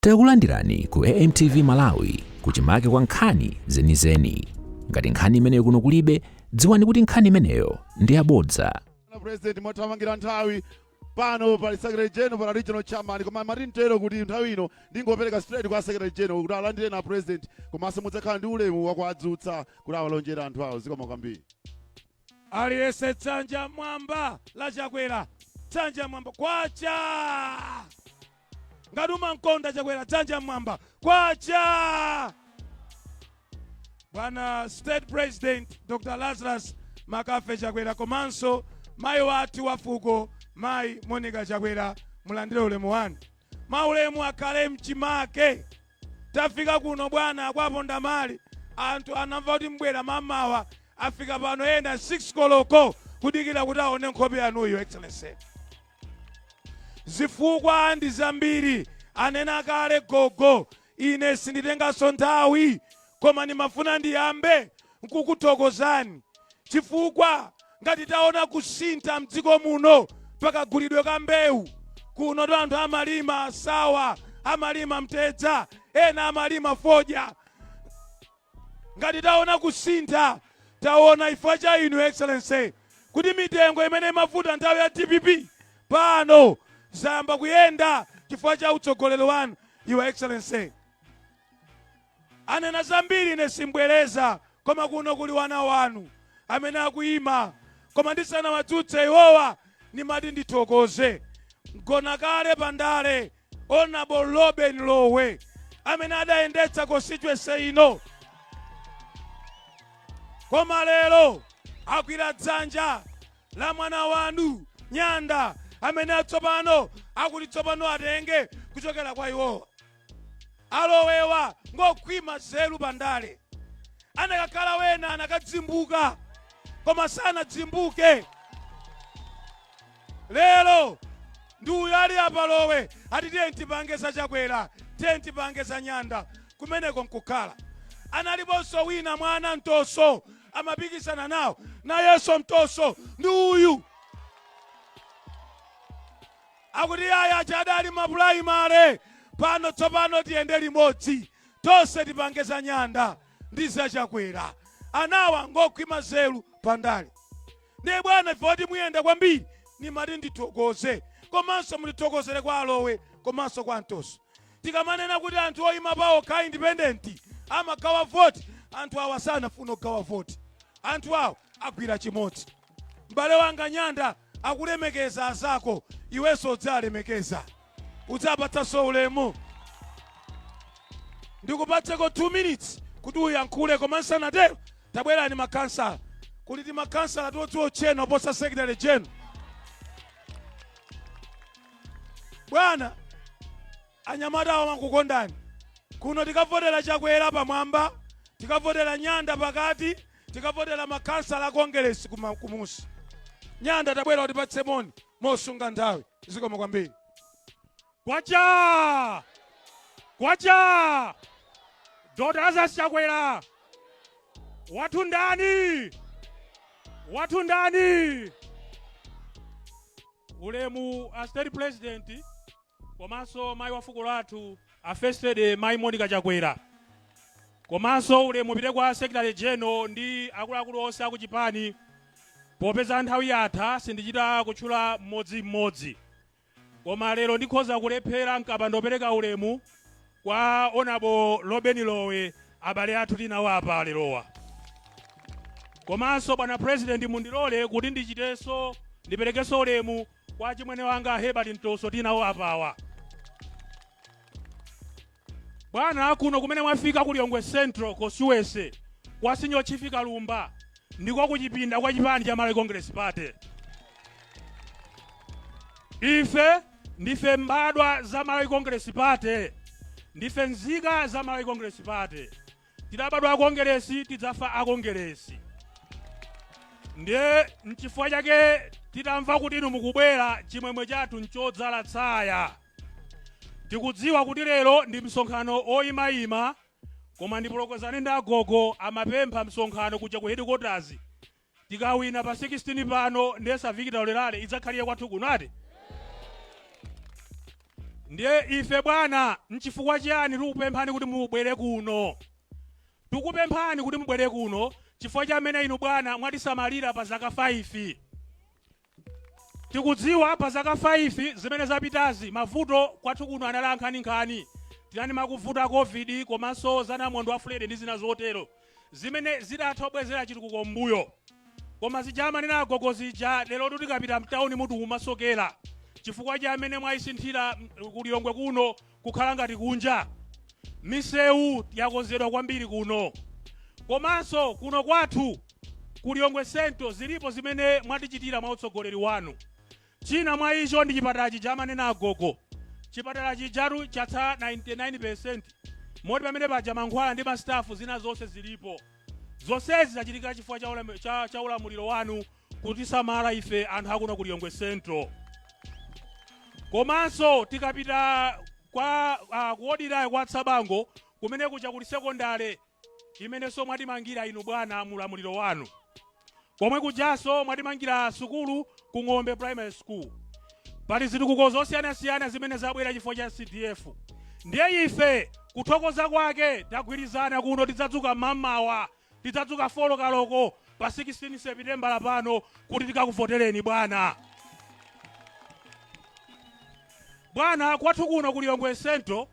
Takulandirani ku AMTV Malawi kuchimake kwa nkhani zenizeni. Ngati nkhani imeneyo kuno kulibe, dziwani kuti nkhani imeneyo ndi yabodza. President mothamangira nthawi pano pali Secretary General pa regional chairman koma matintero kuti nthawi ino ndingopereka straight kwa Secretary General kuti alandire na president komanso mudzakhala ndi ulemu wakuadzutsa kuti awalonjera anthu awo zikoma kwambiri. Aliyese Tsanja Mwamba la Chakwera, Tsanja Mwamba kwacha ngaduma nkonda Chakwera, Tsanja Mwamba kwacha. Bwana State President Dr. Lazarus Makafe Chakwera komanso mayi wathu wafuko mayi Monica Chakwera mulandire ulemu wanu. Maulemu akhale mchimake. Tafika kuno bwana kwaponda mali anthu anamva kuti mbwera mamawa afika pano ena 6 koloko kudikira kuti aone nkhope yanu Your Excellency. Zifukwa ndi zambiri anena kale gogo ine sinditenganso nthawi koma ndimafuna ndiyambe nkukuthokozani chifukwa ngati taona kusintha mdziko muno pakagulidwe ka mbewu kuno to anthu amalima sawa, amalima mtedza, ena amalima fodya. Ngati taona kusintha taona ifwa cha inu Excellency kuti mitengo imene imavuta nthawi ya DPP pano zamba kuyenda chifukwa cha utsogolero wanu Your Excellency. Anena zambiri ine simbwereza koma kuno kuli wana wanu amene akuyima koma ndisana wadzutse iwowa nimati ndithokoze. Mgona kale pandale Honorable Robin Lowe amene adayendetsa constituency ino koma lero akwira dzanja la mwana wanu Nyanda amene atsopano akuti tsopano atenge kuchokera kwa iwowa. Alowewa ngokhwima zelu pandale anakakhala wena anakadzimbuka koma sanadzimbuke. Lero ndi uyo ali apalowe ati tiye tipange za Chakwera, tiye tipange za Nyanda kumeneko nkukhala. Analiponso wina mwana Mtoso amapikisana nawo nayenso Mtoso ndi uyu akuti aya chadali mapulaimale pano tsopano tiyende limodzi tonse tipange za Nyanda ndi za Chakwera. Anawa ngokhwima zelu pandale. Ndiye bwana ifoti muyenda kwambiri nimati ndithokoze komanso mulithokozere kwa Alowe komanso kwa Mtoso. Tikamanena kuti anthu oyima pawo kha independent amagawa voti, anthu awa sanafuna kugawa voti. Anthu awo agwira chimodzi. M'bale wanga Nyanda akulemekeza azako iwenso udzalemekeza udzapatsanso ulemu. Ndikupatseko 2 minutes kuti uyankhule komanso natero tabwerani makansala kuti ti makansala todziwa cheno posa Secretary General. Bwana anyamata awa makukondani kuno tikavotera Chakwera pamwamba, tikavotera Nyanda pakati, tikavotera makansala a Congress kumusi. Nyanda tabwera utipatse moni mosunga nthawi zikoma kwambiri. Kwacha! Kwacha! Dr. Lazarus Chakwera! Watu ndani! Watu ndani! Ulemu a State President komanso mayi wafuko lathu a First Lady mayi Monica Chakwera. Komanso ulemu upite kwa Secretary General ndi akuluakulu onse akuchipani. Popeza nthawi yatha sindichita kutchula mmodzi. Koma lero ndikhoza kulephera nkapandopereka ulemu kwa Honorable Robin Lowe abale athu tinawo apa lerowa. Komanso bwana President mundilole kuti ndichitenso ndiperekenso ulemu kwa chimwene wanga Herbert Mtoso tinawo apawa. Bwana kuno kumene mwafika ku Lilongwe Central Constituency kwa Senior Chief Kalumba ndiko kuchipinda kwa chipani cha Malawi Congress Party. Ife ndife mbadwa za Malawi Congress Party, ndife nzika za Malawi Congress Party. Tidabadwa Congress tidzafa a Congress. Ndiye nchifukwa chake titamva kuti inu mukubwera chimwemwe chathu nchodzala tsaya. Tikudziwa kuti lero ndi msonkhano oyimayima koma ndipolokozane ndi agogo amapempha msonkhano kuja ku headquarters. Tikawina pa 16 pano ndesa Victor Lerale idzakhalire kwathu kunati. ndiye ife bwana nchifukwa chiyani tikupemphani kuti mubwere kuno? Tikupemphani kuti mubwere kuno chifukwa chamene inu bwana mwatisamalira pa zaka 5. Tikudziwa pa zaka 5 zimene zapitazi mavuto kwathu kuno anali nkhani tinani makuvuta covid komanso zanamondo afulede ndi zina zotero zimene zidatobwezera chiti kukombuyo. Koma zijama nina gogozija lero tikapita mtauni mutu umasokera chifukwa cha amene mwayisinthira kuliyongwe kuno kukhala ngati kunja. Misewu yakonzedwa kwambiri kuno. Komanso kuno kwathu kuliyongwe sento zilipo zimene mwatichitira mwa utsogoleri wanu. China mwa icho ndi chipatala chijama nena agogo. Chipatala chijaru chatsa 99%. Moti pamene paja mankhwala ndi mastafu zina zonse zilipo. Zonsezi zachitika chifukwa cha ulamuliro wanu kuti samala ife anthu akuno kuliyongwe sento. Komanso tikapita kwa kuodira kwa Tsabango kumene kuja kuli sekondale imene so mwatimangira inu bwana mulamuliro wanu. Komwe kujaso mwatimangira sukulu ku Ng'ombe Primary School. Pali zitukuko zosiyana-siyana zimene zabwera chifukwa cha CDF. Ndiye ife kuthokoza kwake tagwirizana kuno tidzadzuka mamawa, tidzadzuka folo kaloko pa 16 September pano kuti tikakuvotereni bwana. Bwana kwathu kuno kuliyongwe sento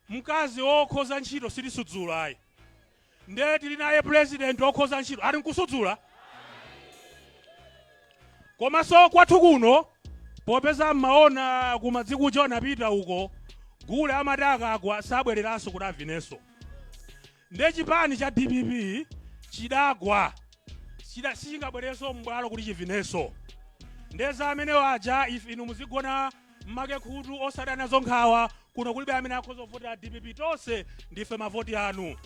mkazi okhoza ntchito silisudzula ayi. Ndiye tili naye president okhoza ntchito ali nkusudzula. Komanso kwathu kuno popeza mmaona kumadziko chona pita uko gule amataka agwa sabwereranso kuti avineso. Ndiye chipani cha DPP chidagwa sichingabwereso mbwalo kuti chivineso. Ndiye za amene waja ife inu muzigona mmake khutu osadana zonkhawa kuno kulibe amene akhoza kuvotera DPP tonse ndife mavoti anu.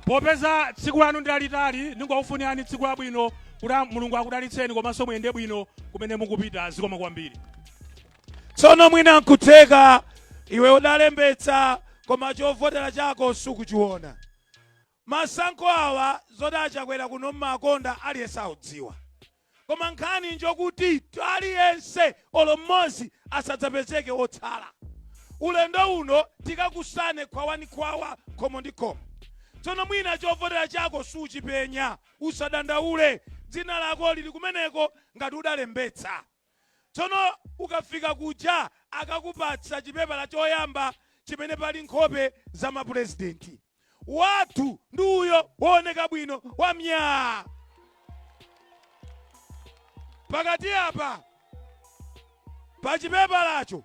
Popeza tsiku lanu ndi lalitali ndingofuniani tsiku labwino kuti Mulungu akudalitseni komanso muyende bwino kumene mukupita zikoma kwambiri. Tsono mwina nkutheka iwe udalembetsa koma chovotera chako sukuchiona. Masankho awa zodachakwera kuno mmakonda aliyense audziwa. Koma nkhani njokuti aliyense olo mmodzi asadzapezeke wotsala. Ulendo uno tikakusane khwawa khomo ndi khomo. Tsono mwina chovotera chako suchipenya usadandaule dzina lako lili kumeneko ngati udalembetsa. Tsono ukafika kuja akakupatsa chipepala choyamba chimene pali nkhope za mapresidenti. Wathu ndi uyo wooneka bwino wamnya. Pakati apa pa chipepalacho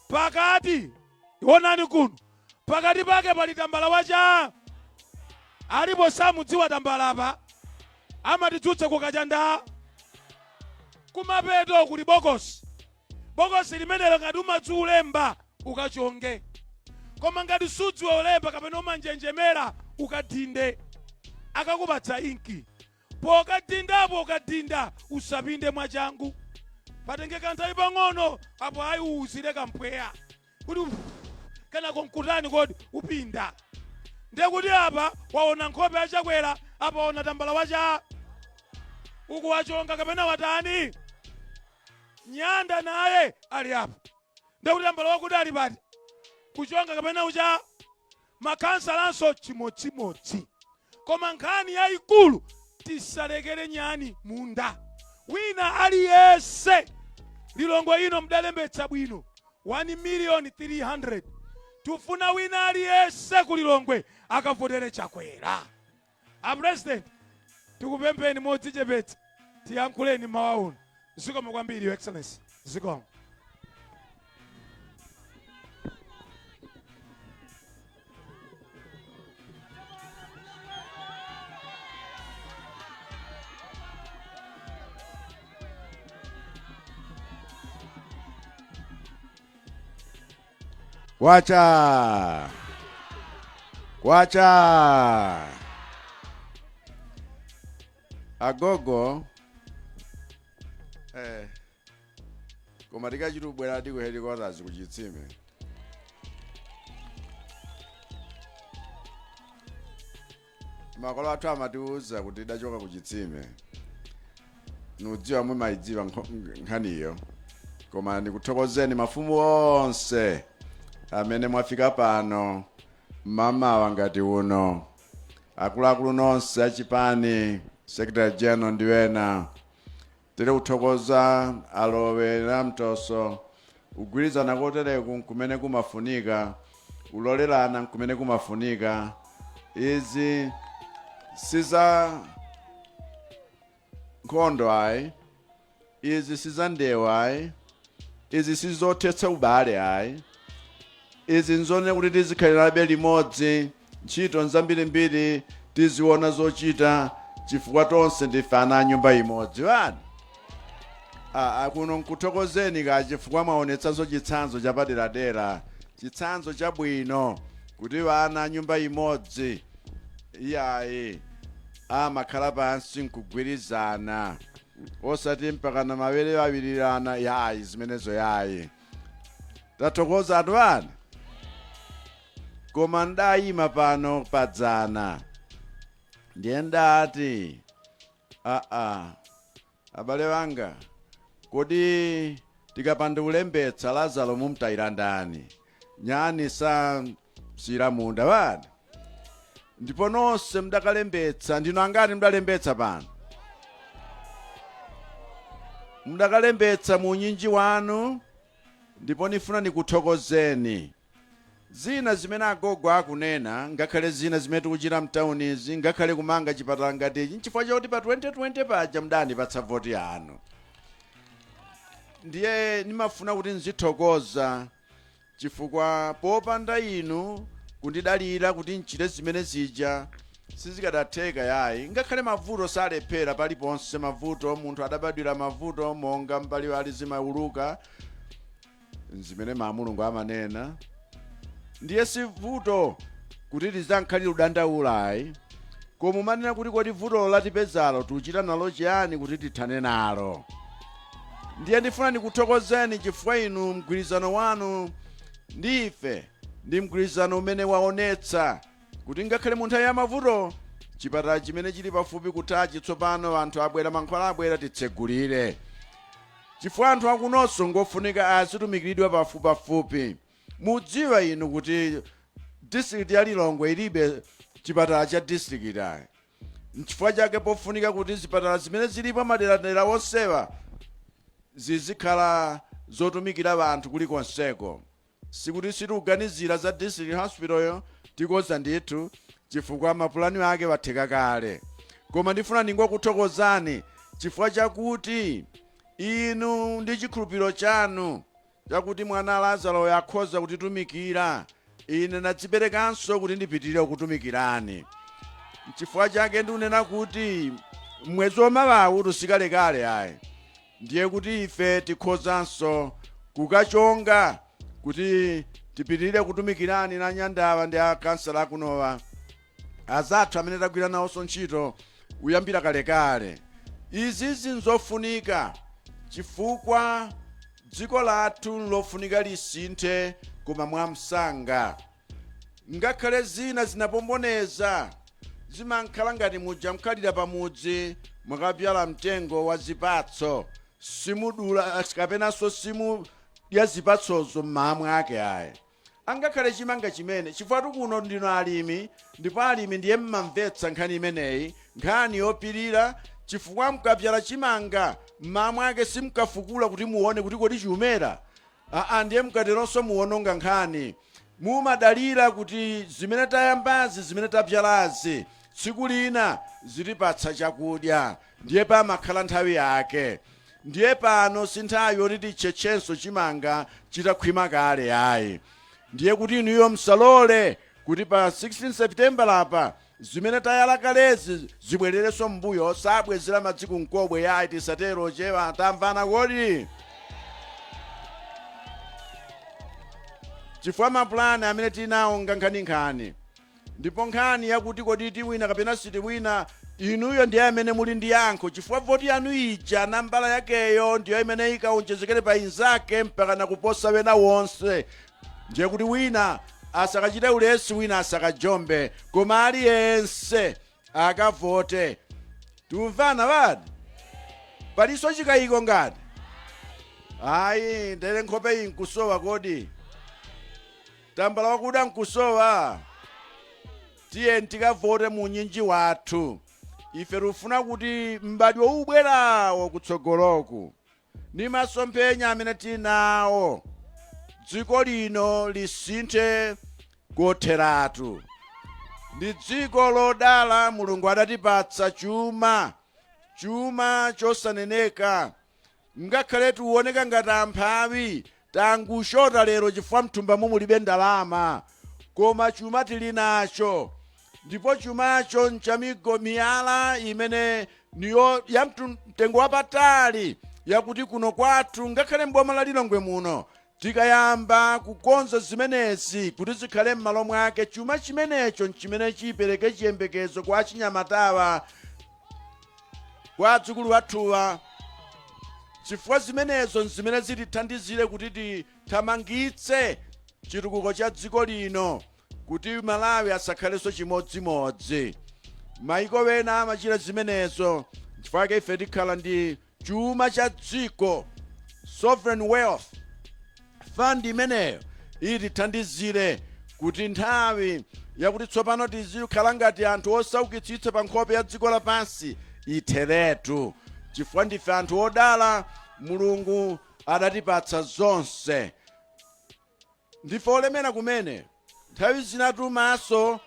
pakati onani kuno pakati pake pali tambala wacha. Alipo samudziwa tambala apa amatidzutsa kukachanda kumapeto kuli bokosi. Bokosi limenelo ngati umadzulemba ukachonge. Koma ngati sudziwa ulemba kapena umanjenjemera ukadinde akakupatsa inki. Pokadindapo ukadinda usapinde mwachangu. Patengeka nthawi pang'ono apo ayi uwuzire kampweya kuti kana konkutani kodi upinda. Ndiye kuti apa waona nkhope yachakwera apa waona tambala wacha uku wachonga kapena watani. Nyanda naye ali apa. Ndiye kuti tambala wakuti ali pati kuchonga kapena ucha makansalanso chimodzimodzi. Koma nkhani yayikulu tisalekere nyani munda. Wina aliyense lilongwe ino mdalembetsa bwino 1,300,000. Tufuna wina aliyense kulilongwe akavotere Chakwera. A president tikupempeni modzichepetsa tiyankhuleni mawa uno. Zikomo kwambiri your excellency. Zikomo. Wacha agogo koma tikachitubwera ku headquarters ku Chitsime. Makolo athu amatiuza kuti idachoka ku Chitsime. Nudziwa mwe maidziwa nkhaniyo. koma ndikuthokozeni mafumu onse amene mwafika pano mamawa ngati uno, akuluakulu nonse achipani, Secretary General ndiwena. Tiri kuthokoza alowe na mtoso, ugwirizana kotereku nkumene kumafunika, ulolerana nkumene kumafunika. Izi siza nkhondo ayi, izi siza ndewa ayi, izi sizotetsa ubale ayi, izi nzone kuti tizikhalirabe limodzi, ntchito nzambirimbiri tiziona zochita chifukwa tonse ndife ana a nyumba imodzi. Wani kuno nkuthokozeni ka chifukwa mwaonetsanso chitsanzo chapaderadera, chitsanzo chabwino kuti wana a nyumba imodzi iyayi amakhala pansi nkugwirizana, osati mpakana mawere awirirana. Yayi zimenezo yayi. Tathokoza anthu ana. Koma ndayima pano padzana ndiye ndati abale wanga, kodi tikapanda kulembetsa Lazaro mumtayira ndani? Nyani sa sira munda bana. Ndipo nonse mdakalembetsa, ndino angati mdalembetsa pano? Mdakalembetsa mu unyinji wanu, ndipo nifuna nikuthokozeni. Zina zimene agogo akunena, ngakhale zina zimene tikuchita mtaunizi, ngakhale kumanga chipatala ngati ichi, nchifukwa chakuti pa 2020 paja mdani patsa voti yanu. Ndiye nimafuna kuti nzithokoza chifukwa popanda inu kundidalira kuti nchite zimene zija sizikadatheka yayi. Ngakhale mavuto salephera paliponse, mavuto munthu adabadwira mavuto monga mbali ali zimauluka zimene Mulungu amanena. Ndiye si vuto kuti lizankhalira udandaulayi, koma umanena kuti kodi vuto latipezalo tuchita nalo chiyani kuti tithane nalo. Ndiye ndifuna nikuthokozeni chifukwa inu mgwirizano wanu ndife ndi mgwirizano umene waonetsa kuti ngakhale mu nthawi ya mavuto chipatala chimene chili pafupi kutachi tsopano anthu abwera, mankhwala abwera, titsegulire. Chifukwa anthu akunonso ngofunika azitumikiridwa pafupi. Mudziwa inu kuti district ya Lilongwe ilibe chipatala cha district ayi. Nchifukwa chake pofunika kuti zipatala zimene zilipo maderadera onsewa zizikhala zotumikira anthu kulikonseko. Sikuti sitikuganizira za district hospital yo tikoza ndithu chifukwa mapulani ake watheka kale. Koma ndifuna ningokuthokozani chifukwa chakuti inu ndi chikhulupiriro chanu chakuti mwana Lazaro yakhoza kutitumikira, ine nadziperekanso kuti ndipitirire kutumikirani. Chifukwa chake ndikunena kuti mwezi wamawawu tusikalekale ayi. Ndiye kuti ife tikhozanso kukachonga kuti tipitirire kutumikirani na Nyandawa ndi akansala akunowa azathu amene tagwira nawonso ntchito kuyambira kalekale. Izi nzofunika chifukwa dziko lathu lofunika lisinthe koma mwamsanga. Ngakhale zina zinapomboneza zimankhala ngati muja mkhalira pamudzi mwakabyala mtengo wa zipatso, simudula kapenanso simu ya zipatsozo m'mamwe ake ayi. Angakhale chimanga chimene chifukwa kuno ndino alimi, ndipo alimi ndiye mmamvetsa nkhani imeneyi, nkhani yopirira. Chifukwa mkabyala chimanga m'mamwe ake simkafukula kuti muone kuti kodi chiumera. Ndiye mkateronso muononga nkhani. Mumadalira kuti zimene tayambazi, zimene tabyalazi tsiku lina zilipatsa chakudya. Ndiye pamakhala nthawi yake. Ndiye pano si nthawi yoti tichechenso chimanga chitakhwima kale ayi. Ndiye kuti inuyo msalole kuti pa 16 September lapa zimene tayala kalezi zibwererenso mbuyo, sabwezera madziku nkobwe yayi. Tisatero chewa tamvana kodi. Chifukwa mapulani amene tinawo nkhani. Ndipo nkhani yakuti kodi tiwina kapena sitiwina, inuyo ndiye amene muli ndi yankho. Chifukwa voti yanu ija nambala yakeyo ndiyo imene ikaonjezekere pa inzake mpaka nakuposa wena wonse. Ndiye kuti wina asakachite ulesi, wina asakajombe, koma aliyense akavote. Tumvana badi? Paliso chikayiko ngati? ayi ndere nkhope iyi nkusowa kodi tambala wakuda nkusowa tiye tikavote mu unyinji wathu ife rufuna kuti mbadwo ubwerawo kutsogoloku ni masomphenya amene tinawo dziko lino lisinthe kotheratu ndi dziko lodala mulungu adatipatsa chuma chosaneneka ngakhale tuoneka ngati amphawi tangushota lero chifukwa mthumbamu mulibe ndalama koma chuma tili nacho ndipo chumacho miyala imene niyo ya mtengo wapatali yakuti kuno kwathu ngakhale mboma la Lilongwe muno tikayamba kukonza zimenezi kuti zikhale m'malo mwake chuma chimenecho nchimene chipereke chiyembekezo kwa chinyamatawa kwa adzukulu athuwa chifukwa zimenezo nzimene zitithandizire kuti tithamangitse chitukuko cha dziko lino kuti Malawi asakhalenso chimodzimodzi. Maiko wena amachita zimenezo chifukwa ife tikhala ndi chuma cha dziko sovereign wealth fund imeneyo itithandizire kuti nthawi yakuti tsopano tizikhala ngati anthu osaukitsitsa pa nkhope ya dziko lapansi itheretu chifukwa ndife anthu odala mulungu adatipatsa zonse ndife olemera kumene nthawi zinatu maso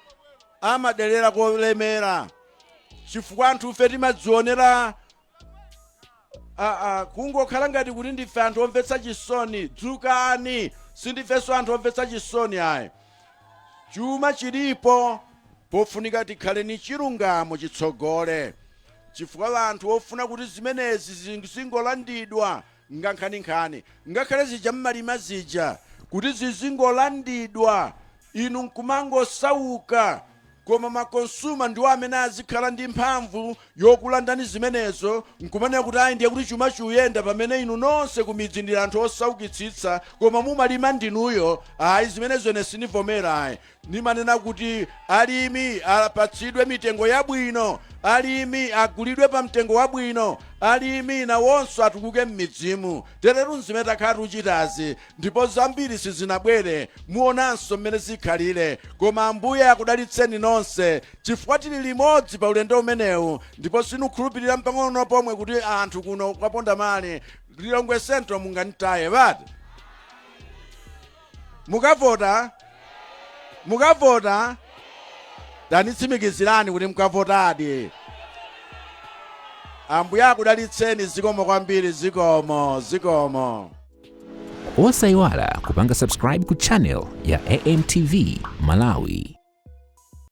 amadelera kolemera chifukwa anthu ife timadzionera kungokhala ngati kuti ndife anthu omvetsa chisoni dzukani sindifenso anthu omvetsa chisoni ayi chuma chilipo pofunika tikhale ni chilungamo chitsogole chifukwa anthu ofuna kuti zimenezi zingolandidwa ngankhanikhani ngakhale zija mmalima zija kuti zizingolandidwa inu nkumangosauka koma makonsuma ndiwo amene azikhala ndi mphamvu yokulandani zimenezo nkumanena kuti ayi ndiye kuti chuma chiyenda pamene inu nonse kumidzi ndi anthu osaukitsitsa koma mumalima ndinuyo ayi zimenezo ine sindivomera ayi ndimanena kuti alimi apatsidwe mitengo yabwino alimi agulidwe pa mtengo wabwino alimi nawonso atukuke m'midzimu teretu nzimene takhala tuchitazi ndipo zambiri sizinabwere muonanso mmene zikhalire koma Ambuye akudalitseni nonse chifukwa tili limodzi pa ulendo umenewu ndipo sinukhulupirira mpang'ono pomwe kuti anthu kuno kwaponda mali Lilongwe Central munganitaye bati mukavota tanitsimikizirani kuti mukavotadi Ambuye akudalitseni zikomo kwambiri zikomo osayiwala kupanga subscribe ku channel ya AMTV Malawi.